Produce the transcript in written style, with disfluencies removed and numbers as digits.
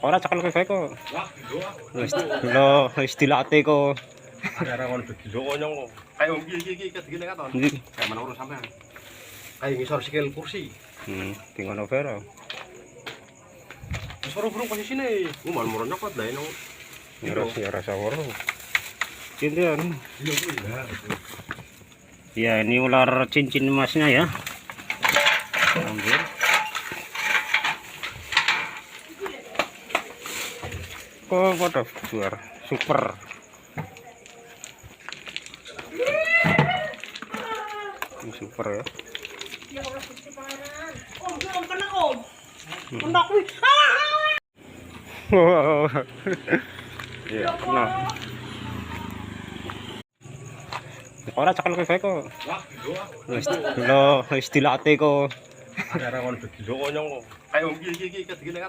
Ora cakal kowe ko. Wah, Wis dilatih ko. ada kon begilo konyong kok. Kayak iki kedigene katon. Iki. Kayak mana urus sampean. Kayak ngisor sikil kursi. Di ngono Vero. Wis burung posisine. Mal moro nyokot lah nang. Ya rasa woro. Kintian. Iya kuwi lah. Ya, ini ular cincin emasnya ya. Ambil. Kok pada juara super. Ini super ya. Ya ora Gusti Pangeran. Om, kena om. Kena kuwi. Ya, nah. Ora cakal kowe ko. Wah, gilo. Wis dilatih ko. Ada kon begilo konyong kok. Kayak iki kedigene